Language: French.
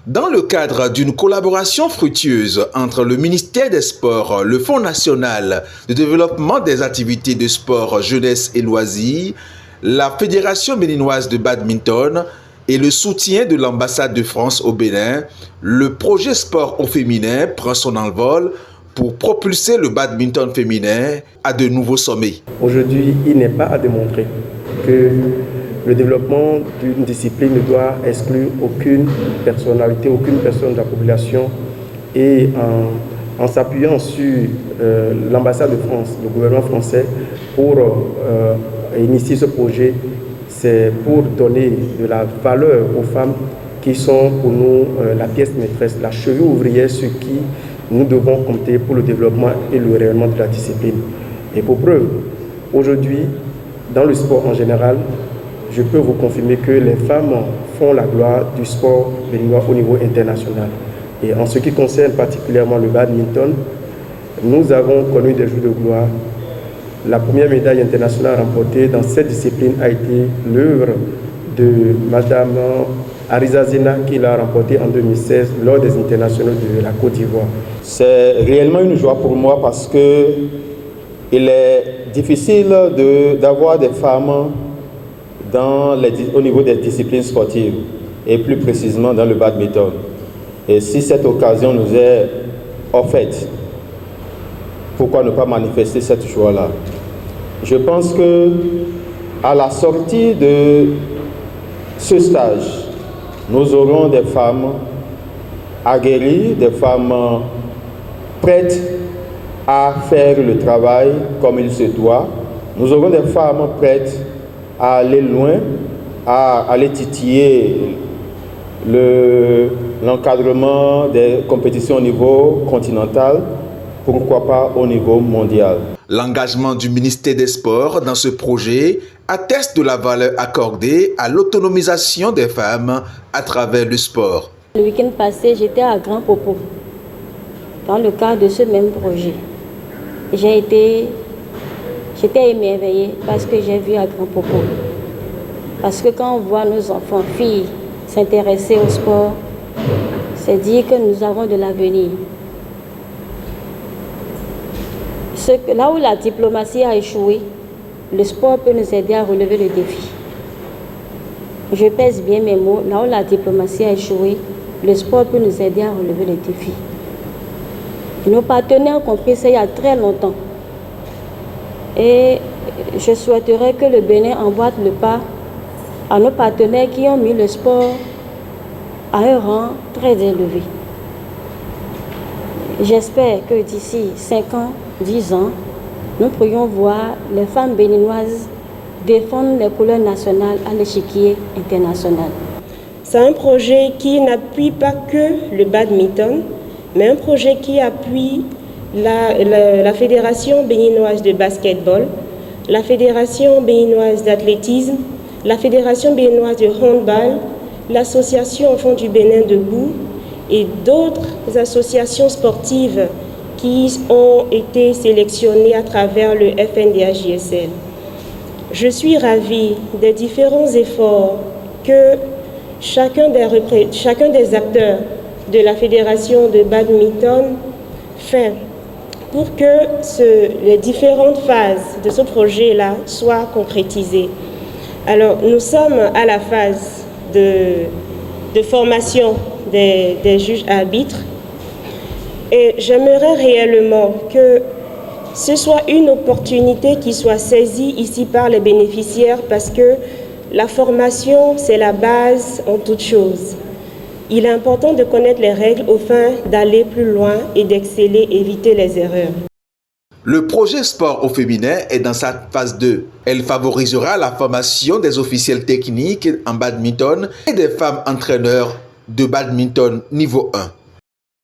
Dans le cadre d'une collaboration fructueuse entre le ministère des Sports, le Fonds national de développement des activités de sport, jeunesse et loisirs, la Fédération béninoise de badminton et le soutien de l'ambassade de France au Bénin, le projet sport au féminin prend son envol pour propulser le badminton féminin à de nouveaux sommets. Aujourd'hui, il n'est pas à démontrer que le développement d'une discipline ne doit exclure aucune personnalité, aucune personne de la population. Et en s'appuyant sur l'ambassade de France, le gouvernement français, pour initier ce projet, c'est pour donner de la valeur aux femmes qui sont pour nous la pièce maîtresse, la cheville ouvrière sur qui nous devons compter pour le développement et le rayonnement de la discipline. Et pour preuve, aujourd'hui, dans le sport en général, je peux vous confirmer que les femmes font la gloire du sport béninois au niveau international. Et en ce qui concerne particulièrement le badminton, nous avons connu des jours de gloire. La première médaille internationale remportée dans cette discipline a été l'œuvre de Madame Ariza Zena qui l'a remportée en 2016 lors des internationaux de la Côte d'Ivoire. C'est réellement une joie pour moi parce que il est difficile d'avoir des femmes au niveau des disciplines sportives et plus précisément dans le badminton. Et si cette occasion nous est offerte, pourquoi ne pas manifester cette joie-là? Je pense que à la sortie de ce stage, nous aurons des femmes aguerries, des femmes prêtes à faire le travail comme il se doit. Nous aurons des femmes prêtes à aller loin, à aller titiller l'encadrement des compétitions au niveau continental, pourquoi pas au niveau mondial. L'engagement du ministère des Sports dans ce projet atteste de la valeur accordée à l'autonomisation des femmes à travers le sport. Le week-end passé, j'étais à Grand Popo, dans le cadre de ce même projet. J'étais émerveillée parce que j'ai vu à Grand Popo. Parce que quand on voit nos enfants, filles, s'intéresser au sport, c'est dire que nous avons de l'avenir. Là où la diplomatie a échoué, le sport peut nous aider à relever le défi. Je pèse bien mes mots. Là où la diplomatie a échoué, le sport peut nous aider à relever le défi. Nos partenaires ont compris ça il y a très longtemps. Et je souhaiterais que le Bénin emboîte le pas à nos partenaires qui ont mis le sport à un rang très élevé. J'espère que d'ici 5 ans, 10 ans, nous pourrions voir les femmes béninoises défendre les couleurs nationales à l'échiquier international. C'est un projet qui n'appuie pas que le badminton, mais un projet qui appuie la Fédération béninoise de basketball, la Fédération béninoise d'athlétisme, la Fédération béninoise de handball, l'Association Enfants du Bénin debout et d'autres associations sportives qui ont été sélectionnées à travers le FNDH-JSL. Je suis ravie des différents efforts que chacun des acteurs de la Fédération de badminton fait pour que les différentes phases de ce projet-là soient concrétisées. Alors, nous sommes à la phase de formation des juges arbitres et j'aimerais réellement que ce soit une opportunité qui soit saisie ici par les bénéficiaires parce que la formation, c'est la base en toute chose. Il est important de connaître les règles afin d'aller plus loin et d'exceller, éviter les erreurs. Le projet sport au féminin est dans sa phase 2. Elle favorisera la formation des officiels techniques en badminton et des femmes entraîneurs de badminton niveau 1.